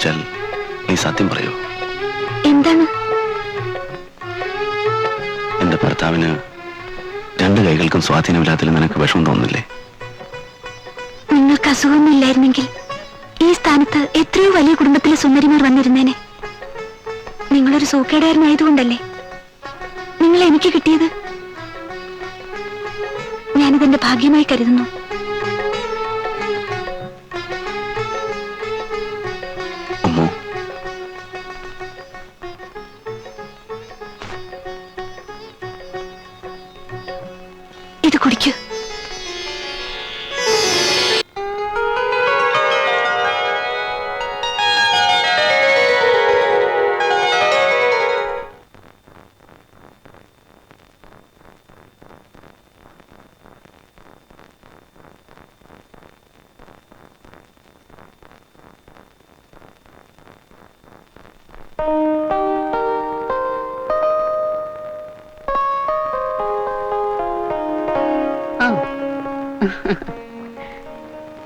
ചോദിച്ചാൽ നീ സത്യം പറയൂ. എന്താണ്? എന്റെ ഭർത്താവിന് രണ്ട് കൈകൾക്കും സ്വാധീനമില്ലാത്തതിൽ നിനക്ക് വിഷമം തോന്നുന്നില്ലേ? നിങ്ങൾക്ക് അസുഖമൊന്നുമില്ലായിരുന്നെങ്കിൽ ഈ സ്ഥാനത്ത് എത്രയോ വലിയ കുടുംബത്തിലെ സുന്ദരിമാർ വന്നിരുന്നേനെ. നിങ്ങളൊരു സൂക്കേടുകാരനായതുകൊണ്ടല്ലേ നിങ്ങളെ എനിക്ക് കിട്ടിയത്. ഞാനിതെന്റെ ഭാഗ്യമായി കരുതുന്നു. ഇത് കുടിക്കൂ.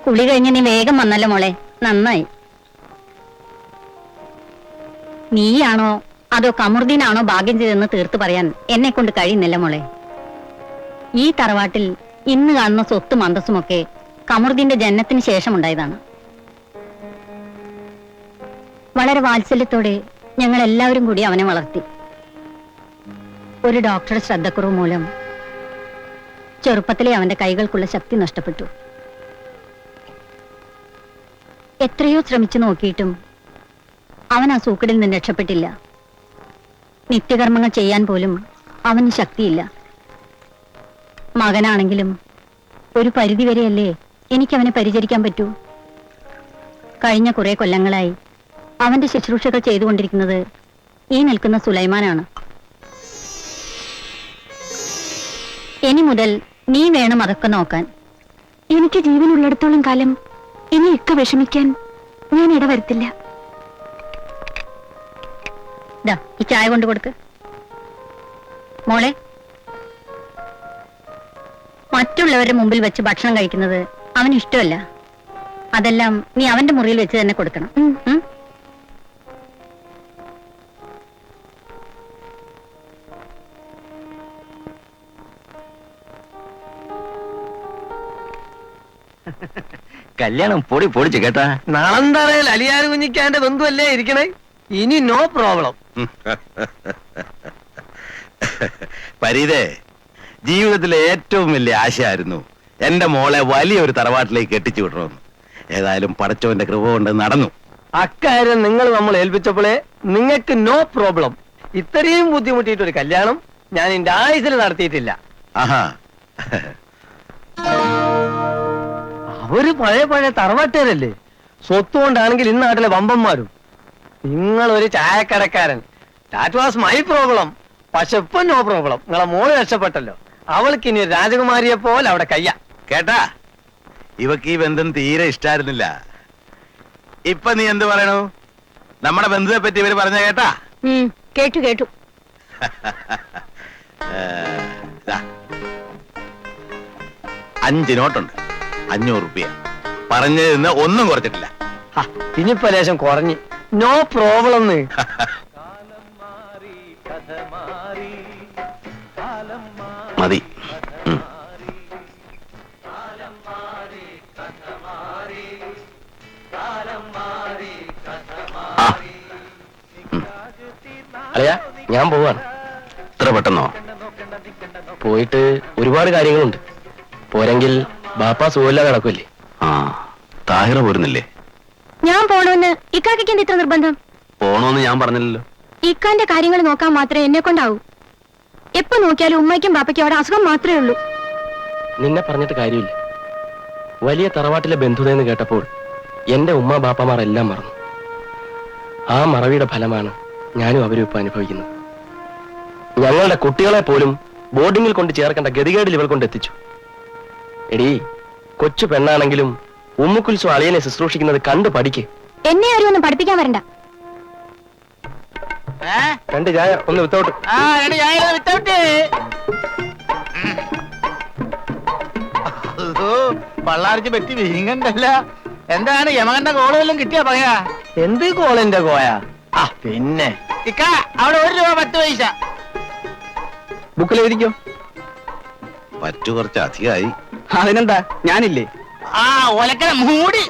കുളി കഴിഞ്ഞ് നീ വേഗം വന്നല്ലോ മോളെ, നന്നായി. നീയാണോ അതോ കമറുദ്ദീനാണോ ഭാഗ്യം ചെയ്തെന്ന് തീർത്ത് പറയാൻ എന്നെ കൊണ്ട് കഴിയുന്നില്ല മോളെ. ഈ തറവാട്ടിൽ ഇന്ന് കാണുന്ന സ്വത്തും അന്തസ്സുമൊക്കെ കമറുദ്ദീന്റെ ജനനത്തിന് ശേഷം ഉണ്ടായതാണ്. വളരെ വാത്സല്യത്തോടെ ഞങ്ങൾ എല്ലാവരും കൂടി അവനെ വളർത്തി. ഒരു ഡോക്ടറുടെ ശ്രദ്ധക്കുറവ് മൂലം ചെറുപ്പത്തിലെ അവന്റെ കൈകൾക്കുള്ള ശക്തി നഷ്ടപ്പെട്ടു. എത്രയോ ശ്രമിച്ചു നോക്കിയിട്ടും അവൻ ആ സൂക്കടിൽ നിന്ന് രക്ഷപ്പെട്ടില്ല. നിത്യകർമ്മങ്ങൾ ചെയ്യാൻ പോലും അവന് ശക്തിയില്ല. മകനാണെങ്കിലും ഒരു പരിധിവരെയല്ലേ എനിക്കവനെ പരിചരിക്കാൻ പറ്റൂ. കഴിഞ്ഞ കുറെ കൊല്ലങ്ങളായി അവന്റെ ശുശ്രൂഷകൾ ചെയ്തുകൊണ്ടിരിക്കുന്നത് ഈ നിൽക്കുന്ന സുലൈമാനാണ്. ഇനി മുതൽ നീ വേണം അതൊക്കെ നോക്കാൻ. എനിക്ക് ജീവനുള്ളിടത്തോളം കാലം ഇനി ഇക്ക വിഷമിക്കാൻ ഞാൻ ഇടവരുത്തില്ല. ഈ ചായ കൊണ്ട് കൊടുക്ക് മോളെ. മറ്റുള്ളവരുടെ മുമ്പിൽ വെച്ച് ഭക്ഷണം കഴിക്കുന്നത് അവന് ഇഷ്ടമല്ല. അതെല്ലാം നീ അവന്റെ മുറിയിൽ വെച്ച് തന്നെ കൊടുക്കണം. കല്യാണം പൊടി പൊടിച്ചു കേട്ടാ. നാളന്തറയിൽ അലിയാർ കുഞ്ഞിക്കാന്റെ ബന്ധുവല്ലേ ഇരിക്കണേ. ഇനി നോ പ്രോബ്ലം. പരീതേ, ജീവിതത്തിലെ ഏറ്റവും വലിയ ആശയായിരുന്നു എന്റെ മോളെ വലിയൊരു തറവാട്ടിലേക്ക് കെട്ടിച്ചു വിടണമെന്ന്. ഏതായാലും പടച്ചവന്റെ കൃപ കൊണ്ട് നടന്നു. അക്കാര്യം നിങ്ങൾ നമ്മൾ ഏൽപ്പിച്ചപ്പോഴേ നിങ്ങൾക്ക് നോ പ്രോബ്ലം. ഇത്രയും ബുദ്ധിമുട്ടിയിട്ടൊരു കല്യാണം ഞാൻ എന്റെ ആയുസിൽ നടത്തിയിട്ടില്ല. ആഹാ, അവര് പഴയ തറവാട്ടുകാരല്ലേ. സ്വത്ത് കൊണ്ടാണെങ്കിൽ ഇന്ന് നാട്ടിലെ വമ്പന്മാരും. നിങ്ങൾ ഒരു ചായക്കടക്കാരൻ. That was my problem. പക്ഷെ ഇപ്പൊ നോ പ്രോബ്ലം. നിങ്ങളെ മോള് രക്ഷപ്പെട്ടല്ലോ. അവൾക്ക് ഇനി രാജകുമാരിയെ പോലെ അവിടെ കയ്യ. കേട്ടാ, ഇവക്ക് ഈ ബന്ധം തീരെ ഇഷ്ടായിരുന്നില്ല. ഇപ്പൊ നീ എന്ത് പറയണു? നമ്മുടെ ബന്ധുവെ പറ്റി ഇവര് പറഞ്ഞ കേട്ടാ? കേട്ടു കേട്ടു. 5 നോട്ടുണ്ട്, 500 റുപ്യ. പറഞ്ഞതിന്ന് ഒന്നും കുറച്ചിട്ടില്ല. ഇനിയിപ്പോ ലേശം കുറഞ്ഞ്. No problem. മതി. അല്ലയാ, ഞാൻ പോവാണ്. ഇത്ര പെട്ടെന്നോ? പോയിട്ട് ഒരുപാട് കാര്യങ്ങളുണ്ട്. പോരെങ്കിൽ ബാപ്പ സുഖമില്ലാതെ നടക്കൂല്ലേ. ആ, താഹിറ പോരുന്നില്ലേ? ഞാൻ പോണോന്ന് ഇക്കാക്ക് എന്ത് ഇത്ര നിർബന്ധം? പോണോന്ന് ഞാൻ പറഞ്ഞില്ലല്ലോ. ഇക്കാന്റെ കാര്യങ്ങൾ നോക്കാൻ മാത്രമേ എന്നെ കൊണ്ടാവൂ. എപ്പോ നോക്കിയാലും ഉമ്മയ്ക്കും ബാപ്പയ്ക്കും അവിടെ അസുഖം മാത്രമേ ഉള്ളൂ. നിന്നെ പറഞ്ഞിട്ട് കാര്യമില്ല. വലിയ തറവാട്ടിലെ ബന്ധുതയെന്ന് കേട്ടപ്പോൾ എന്റെ ഉമ്മ ബാപ്പമാർ എല്ലാം മറന്നു. ആ മറവിയുടെ ഫലമാണ് ഞാനും അവരും ഇപ്പൊ അനുഭവിക്കുന്നത്. ഞങ്ങളുടെ കുട്ടികളെ പോലും ബോർഡിങ്ങിൽ കൊണ്ട് ചേർക്കേണ്ട ഗതികേടിൽ ഇവൾ കൊണ്ട് എത്തിച്ചു. എടീ, കൊച്ചു പെണ്ണാണെങ്കിലും ഉമ്മുക്കുൽസു അളിയനെ ശുശ്രൂഷിക്കുന്നത് കണ്ടു പഠിക്ക്. എന്നെ ആരും ഒന്നും പഠിപ്പിക്കാൻ വരണ്ട. 2 ചായ, ഒന്ന് വിത്തൗട്ട്. പള്ളാർച്ച് പറ്റി വീങ്ങണ്ടല്ല. എന്താണ് യമകന്റെ കോള് വല്ലതും കിട്ടിയാ പറയാ? എന്ത് കോളിന്റെ കോയ? ആ പിന്നെ ഇക്ക അവിടെ 1 രൂപ 10 പൈസ ബുക്കിൽ എഴുതിക്കോ. പറ്റു കുറച്ച് അധികമായി. അതിനെന്താ, ഞാനില്ലേ? ആ ഒലക്കല മൂടി.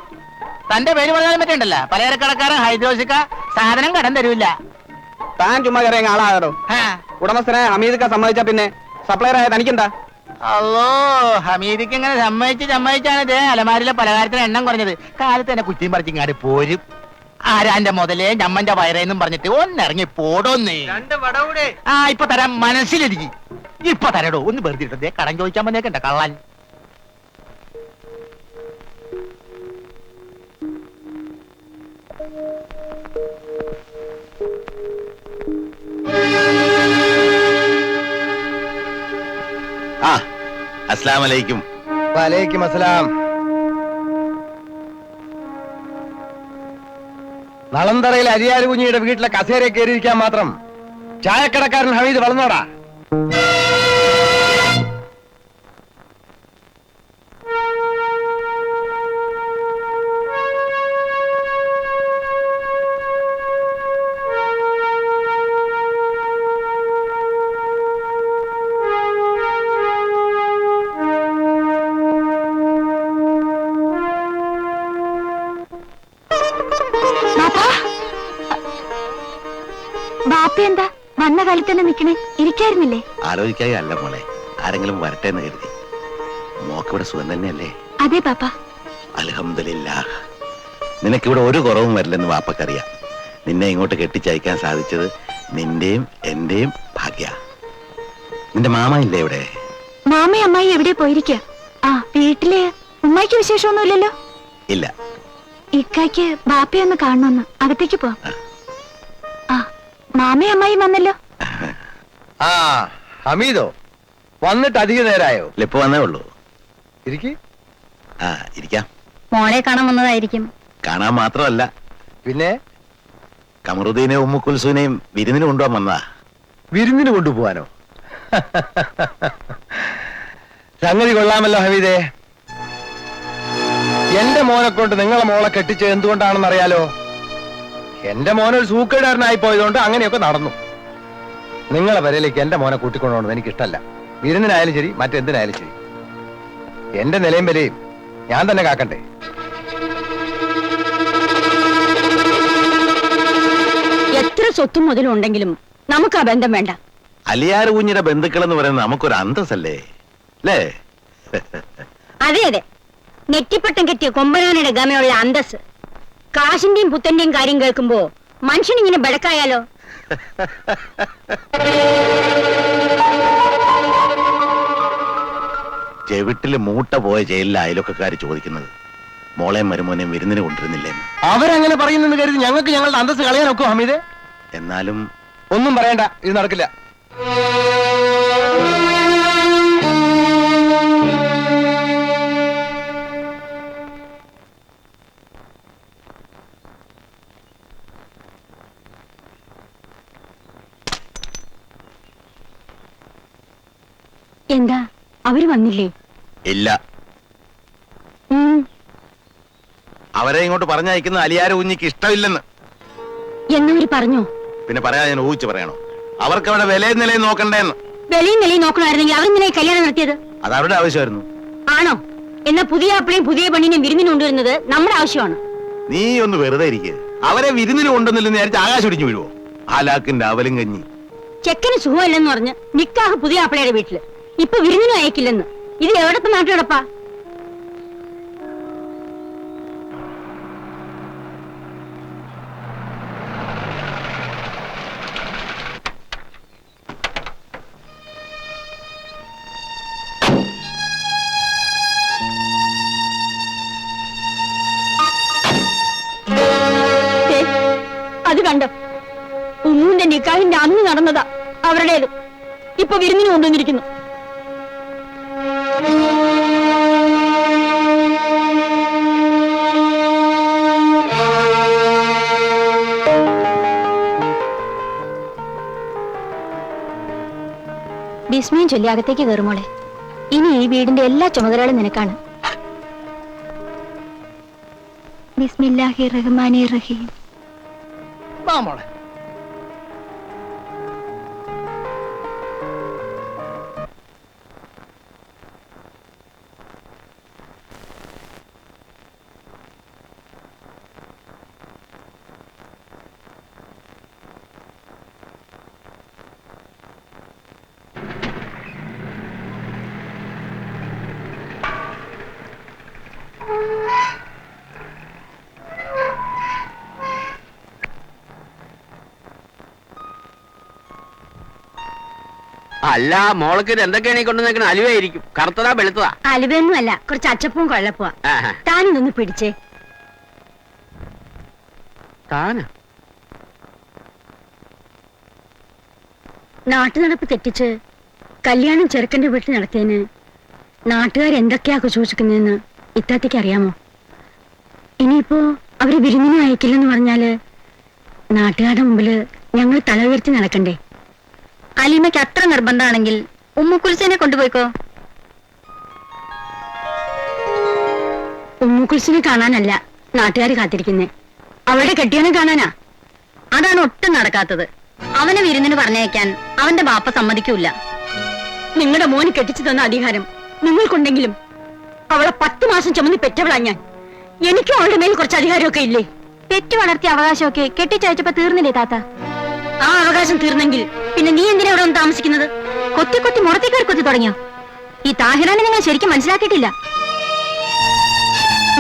തന്റെ പേര് പറഞ്ഞാലും പറ്റണ്ടല്ല. പലചരക്കടക്കാരൻ ഹൈദ്രോസിക്ക സാധനം കടം തരൂല്ല. താൻ ചുമ്മാ കയറിയ ആളാകടോ. ഉടമസ്ഥനെ ഹമീദ് സമ്മതിച്ച പിന്നെ സപ്ലയർ ആയ തനിക്കെന്താ? അല്ലോ, ഹമീദിക്ക് ഇങ്ങനെ സമ്മതിച്ചാണ് ഇതേ അലമാരിലെ പലഹാരത്തിന് എണ്ണം കുറഞ്ഞത്. കാലത്ത് തന്നെ കുറ്റിയും പറിച്ചിങ്ങാട് പോരും. ആരാന്റെ മുതലേ ഞമ്മന്റെ വയറേന്നും പറഞ്ഞിട്ട് ഒന്നിറങ്ങി പോടോന്നേ. ആ ഇപ്പൊ തരാം, മനസ്സിലിരിക്കും. ഇപ്പൊ തരടോ, ഒന്ന് വെറുതെ ഇട്ടേ. കടം ചോദിക്കാൻ വന്നേക്കണ്ട കള്ളാൻ. ആ അസ്സലാമലൈക്കും. വലൈക്കും അസ്സലാം. നളന്തറയിൽ അരിയാര് കുഞ്ഞിയുടെ വീട്ടിലെ കസേരയെ കയറിയിരിക്കാൻ മാത്രം ചായക്കടക്കാരൻ ഹമീദ് വളർന്നോടാ. ബാപ്പ എന്താ വന്ന കാലത്ത് തന്നെ നിക്കണേ? ഇരിക്കായിരുന്നില്ലേ? ആലോചിക്കായി അല്ല മോളെ, ആരെങ്കിലും വരട്ടെ എന്ന് കരുതി. മോക്കിവിടെ സുഖം തന്നെയല്ലേ? അതെ പാപ്പ. അൽഹംദുലില്ലാഹ്. നിനക്കിവിടെ ഒരു കുറവും വരില്ലെന്ന് വാപ്പക്കറിയാം. നിന്നെ ഇങ്ങോട്ട് കെട്ടിച്ചയക്കാൻ സാധിച്ചത് നിന്റെയും എന്റെയും ഭാഗ്യ. നിന്റെ മാമ ഇല്ലേ ഇവിടെ? മാമയും അമ്മായി എവിടെ പോയിരിക്കുക? ആ വീട്ടില് ഉമ്മായിക്ക് വിശേഷമൊന്നുമില്ലല്ലോ? ഇല്ല. ഇക്കായ്ക്ക് ബാപ്പയൊന്ന് കാണണമെന്ന്. അകത്തേക്ക് പോവാം. ആ മാമയും അമ്മായിയും വന്നല്ലോ. ആ ഹമീദോ വന്നിട്ട് അധിക നേരായോ? ഇപ്പൊ വന്നേ ഉള്ളൂ. ഇരിക്കി. ആ ഇരിക്കാം. മോളെ കാണാൻ വന്നതായിരിക്കും. കാണാൻ മാത്രമല്ല, പിന്നെ കമറുദ്ദീനെയും ഉമ്മുക്കുൽസൂനെയും വിരുന്നിന് കൊണ്ടുപോകാൻ വന്നതാ. വിരുന്നിന് കൊണ്ടുപോവാനോ? സംഗതി കൊള്ളാമല്ലോ ഹമീദേ. എന്റെ മോനെ കൊണ്ട് നിങ്ങളെ മോളെ കെട്ടിച്ച് എന്തുകൊണ്ടാണെന്ന് അറിയാലോ? എന്റെ മോനൊരു സൂക്കേടുകാരനായി പോയതുകൊണ്ട് അങ്ങനെയൊക്കെ നടന്നു. നിങ്ങളെ വരയിലേക്ക് എന്റെ മോനെ കൂട്ടിക്കൊണ്ടുപോകണം എനിക്കിഷ്ടല്ല. വിരുന്നിനായാലും ശരി, മറ്റെന്തിനായാലും ശരി. എന്റെ നിലയും വിലയും ഞാൻ തന്നെ കാക്കണ്ടേ? എത്ര സ്വത്തും മുതലും ഉണ്ടെങ്കിലും നമുക്ക് ആ ബന്ധം വേണ്ട. അലിയാർ കുഞ്ഞിന്റെ ബന്ധുക്കൾ എന്ന് പറയുന്നത് നമുക്കൊരു അന്തസ്സല്ലേ അല്ലേ? അതെ അതെ, നെറ്റിപ്പട്ടം കെട്ടിയ കൊമ്പനാനയുടെ ഗമയുള്ള അന്തസ്. കാശിന്റെയും പുത്തന്റെയും കാര്യം കേൾക്കുമ്പോ മനുഷ്യനിങ്ങനെ ബടക്കായാലോ? ചെവിട്ടില് മൂട്ട പോയ ജയിലിലെ അയലൊക്കെക്കാര് ചോദിക്കുന്നത് മോളെയും മരുമോനെയും വിരുന്നിന് കൊണ്ടിരുന്നില്ലേന്ന്. അവരങ്ങനെ പറയുന്നെന്ന് കരുതി ഞങ്ങൾക്ക് ഞങ്ങളുടെ അന്തസ് കളയാനൊക്കെ ഹമീദേ? എന്നാലും ഒന്നും പറയണ്ട, ഇത് നടക്കില്ല. എന്താ അവര് വന്നില്ലേ? ഇല്ല. അവരെ ഇങ്ങോട്ട് പറഞ്ഞയക്കുന്ന അലിയാർ കുഞ്ഞിക്ക് ഇഷ്ടമില്ലെന്ന്. എന്നവര് പറഞ്ഞോ? പിന്നെ പറയാൻ ഞാൻ ഊഹിച്ചു പറയണോ? അവർക്ക് അവിടെ വിലയും നിലയും നോക്കണ്ടേന്ന്. വെളിയും നിലയും നോക്കണമായിരുന്നെങ്കിൽ അവരെന്തിനായി കല്യാണം നടത്തിയത്? അത് അവരുടെ ആവശ്യമായിരുന്നു. ആണോ? എന്നാ പുതിയ ആപ്പിളെയും പുതിയ പെണ്ണിനെയും വിരുന്നിന് കൊണ്ടുവരുന്നത് നമ്മുടെ ആവശ്യമാണ്. നീ ഒന്ന് വെറുതെ ഇരിക്കുക. അവരെ വിരുന്നിന് കൊണ്ടുവന്നില്ലെന്ന് വിചാരിച്ച് ആകാശം ഇടിഞ്ഞു വീഴുവോ? ആലാക്കിന്റെ അവലും കഞ്ഞി. ചെക്കന് സുഖമല്ലെന്ന് പറഞ്ഞ് നിക്കാഹ് പുതിയ ആപ്പിളയുടെ വീട്ടില്. ഇപ്പൊ വിരുന്നിനും അയക്കില്ലെന്ന്. ഇത് എവിടത്തെ നാട്ടുകിടപ്പാ? അത് കണ്ടോ? ഉമ്മുന്റെ നിക്കാഹിന്റെ അന്ന് നടന്നതാ അവരുടേത്. ഇപ്പൊ വിരുന്നിന് കൊണ്ടുവന്നിരിക്കുന്നു. ബിസ്മിയും ചൊല്ലി അകത്തേക്ക് കയറുമോളെ. ഇനി ഈ വീടിന്റെ എല്ലാ ചുമതലകളും നിനക്കാണ്. ബിസ്മില്ലാഹിർ റഹ്മാനിർ റഹീം. വാ മോളെ. അല്ല മോൾക്ക് എന്തൊക്കെയാണ് ഈ കൊണ്ടുവന്നേക്കണ? അലുവായിരിക്കും. കറുത്തതാ വെളുത്തതാ? അലുവയൊന്നും അല്ല, കുറച്ച് അച്ചപ്പവും കൊള്ളപ്പുവാ. താനൊന്ന് പിടിച്ചേ. താനാ? നാട്ടുനടപ്പ് തെറ്റിച്ച് കല്യാണം ചെറുക്കന്റെ വീട്ടിൽ നടത്തിയതിന് നാട്ടുകാരെന്തൊക്കെയാ കുശൂഷിക്കുന്നതെന്ന് ഇത്താത്തേക്ക് അറിയാമോ? ഇനിയിപ്പോ അവര് വിരുന്നിന് അയക്കില്ലെന്ന് പറഞ്ഞാല് നാട്ടുകാരുടെ മുമ്പില് ഞങ്ങൾ തല ഉയർത്തി നടക്കണ്ടേ? അലീമയ്ക്ക് അത്ര നിർബന്ധമാണെങ്കിൽ ഉമ്മുക്കുൽസിനെ കൊണ്ടുപോയിക്കോ. ഉമ്മുക്കുൽസിനെ കാണാനല്ല നാട്ടുകാർ കാത്തിരിക്കുന്നേ, അവളുടെ കെട്ടിയവനെ കാണാനാ. അതാണ് ഒട്ടും നടക്കാത്തത്. അവനെ വിരുന്നിന് പറഞ്ഞയക്കാൻ അവന്റെ ബാപ്പ സമ്മതിക്കൂല. നിങ്ങളുടെ മോന് കെട്ടിച്ചു തന്ന അധികാരം നിങ്ങൾക്കുണ്ടെങ്കിലും അവളെ 10 മാസം ചുമന്ന് പെറ്റവളാ ഞാൻ. എനിക്കും അവളുടെ മേൽ കുറച്ച് അധികാരമൊക്കെ ഇല്ലേ? പെറ്റു വളർത്തിയ അവകാശമൊക്കെ കെട്ടിച്ചയച്ചപ്പോ തീർന്നില്ലേ താത്ത? ആ അവകാശം തീർന്നെങ്കിൽ പിന്നെ നീ എന്തിനാ ഇവിടെ വന്ന് താമസിക്കുന്നത്? കൊത്തി കൊത്തി മുറത്തേക്കാർ കൊത്തി തുടങ്ങിയോ? ഈ താഹിറാനെ നിങ്ങൾ ശരിക്കും മനസ്സിലാക്കിയിട്ടില്ല.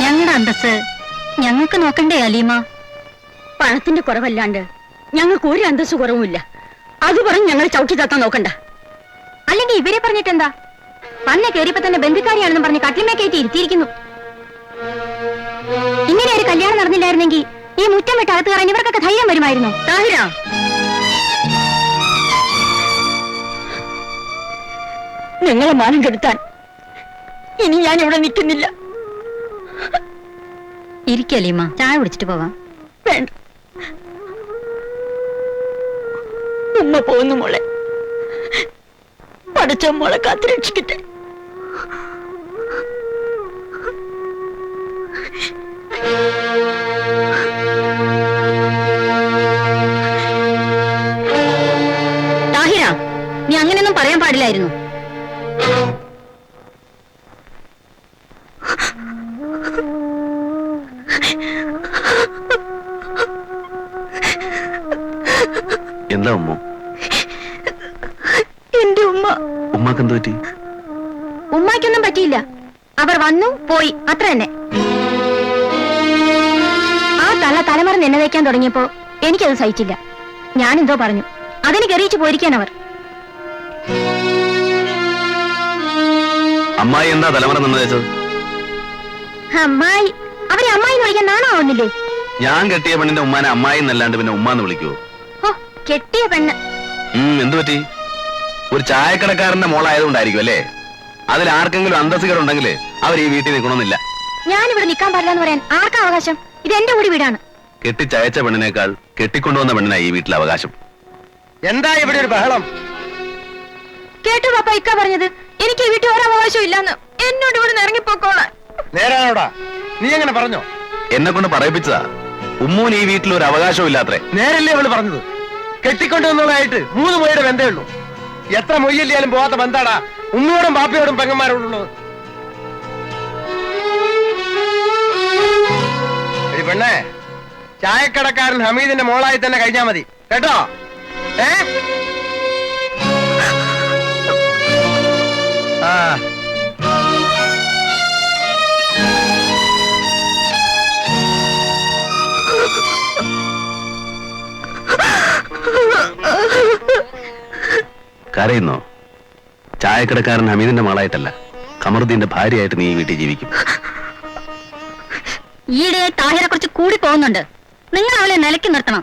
ഞങ്ങളുടെ അന്തസ് ഞങ്ങൾക്ക് നോക്കണ്ടേ അലീമ? പണത്തിന്റെ കുറവല്ലാണ്ട് ഞങ്ങൾക്ക് ഒരു അന്തസ് കുറവുമില്ല. അത് പറഞ്ഞ് ഞങ്ങൾ ചവിട്ടി തത്താൻ നോക്കണ്ട. അല്ലെങ്കിൽ ഇവരെ പറഞ്ഞിട്ടെന്താ? പന്നെ കയറിയപ്പോ തന്നെ ബന്ധുക്കാരിയാണെന്ന് പറഞ്ഞ് കട്ടിലിമേ കയറ്റി ഇരുത്തിയിരിക്കുന്നു. ഇങ്ങനെ ഒരു കല്യാണം നടന്നില്ലായിരുന്നെങ്കിൽ ഈ മുറ്റം വിട്ട് അകത്ത് കയറാൻ ഇവർക്കൊക്കെ ധൈര്യം വരുമായിരുന്നു. താഹിര, നിങ്ങളെ മാനം കെടുത്താൻ ഇനി ഞാൻ ഇവിടെ നിൽക്കുന്നില്ല. ഇരിക്കലീമ, ചായ കുടിച്ചിട്ട് പോവാം. വേണ്ട, ഉമ്മ പോകുന്നു മോളെ. പഠിച്ച മോളെ കാത്തുരക്ഷിക്കട്ടെ. താഹിര, നീ അങ്ങനെയൊന്നും പറയാൻ പാടില്ലായിരുന്നു. എന്താ ഉമ്മ? എന്റെ ഉമ്മ. ഉമ്മാക്ക് എന്ത് പറ്റി? ഉമ്മാക്കൊന്നും പറ്റിയില്ല. അവർ വന്നു പോയി, അത്ര തന്നെ. ആ തള്ള തലമറന്ന് എന്നെ വയ്ക്കാൻ തുടങ്ങിയപ്പോ എനിക്കത് സഹിച്ചില്ല. ഞാനെന്തോ പറഞ്ഞു, അതിന് കെറിയിച്ചു പോയിരിക്കാൻ അവർ. അമ്മായി എന്താ തലമുറ നിന്ന് വെച്ചത്? അമ്മായി, അവരെ അമ്മായി എന്ന് വിളിക്കാൻ നാണാവുന്നില്ലേ? ഞാൻ കെട്ടിയ പെണ്ണിന്റെ ഉമ്മാനെ അമ്മായി എന്നല്ലാണ്ട് പിന്നെ ഉമ്മാന്ന് വിളിക്കുവോ? ഓ, കെട്ടിയ പെണ്ണ്. എന്തു പറ്റി? ഒരു ചായക്കടക്കാരന്റെ മോളായതുകൊണ്ടായിരിക്കും അല്ലേ? അതിൽ ആർക്കെങ്കിലും അന്തസ്സുകളുണ്ടെങ്കിൽ അവർ ഈ വീട്ടിൽ നിൽക്കണമെന്നില്ല. ഞാനിവിടെ നിൽക്കാൻ പാടില്ല എന്ന് പറയാൻ ആർക്കാ അവകാശം? ഇത് എന്റെ കൂടി വീടാണ്. കെട്ടിച്ചയച്ച പെണ്ണിനേക്കാൾ കെട്ടിക്കൊണ്ടുവന്ന പെണ്ണിനായി ഈ വീട്ടിൽ അവകാശം. എന്താ ഇവിടെ ഒരു ബഹളം? കേട്ടു പാപ്പ ഇക്ക പറഞ്ഞത്? എനിക്ക് ഈ വീട്ടിൽ ഒരു അവകാശം ഇല്ലാന്ന്. എന്നോട് ഇവിടെ ഇറങ്ങിപ്പോക്കോളാൻ. നേരാണോടാ? നീ എങ്ങനെ പറഞ്ഞോ? എന്നെ കൊണ്ട് പറയിപ്പിച്ചതാ. ഉമ്മൂന് ഈ വീട്ടിൽ ഒരു അവകാശവും ഇല്ലാത്രേ. നേരല്ലേ അവള് പറഞ്ഞത്? കെട്ടിക്കൊണ്ടുവന്നതായിട്ട് 3 മൊയ്യുടെ ബന്ധമേ ഉള്ളൂ. എത്ര മൊയ്യല്ലാലും പോവാത്ത ബന്ധാടാ ഉമ്മയോടും ബാപ്പയോടും പെങ്ങന്മാരോടും ഉള്ളത്. പെണ്ണേ, ചായക്കടക്കാരൻ ഹമീദിന്റെ മോളായി തന്നെ കഴിഞ്ഞാ മതി കേട്ടോ. ആ, കരയുന്നോ? ചായക്കടക്കാരൻ ഹമീദിന്റെ മകളായിട്ടല്ല, കമറുദ്ദീന്റെ ഭാര്യയായിട്ട് നീ ഈ വീട്ടിൽ ജീവിക്കും. ഈയിടെ താഹിര കുറച്ച് കൂടി പോകുന്നുണ്ട്. നിങ്ങൾ അവളെ നിലയ്ക്ക് നിർത്തണം.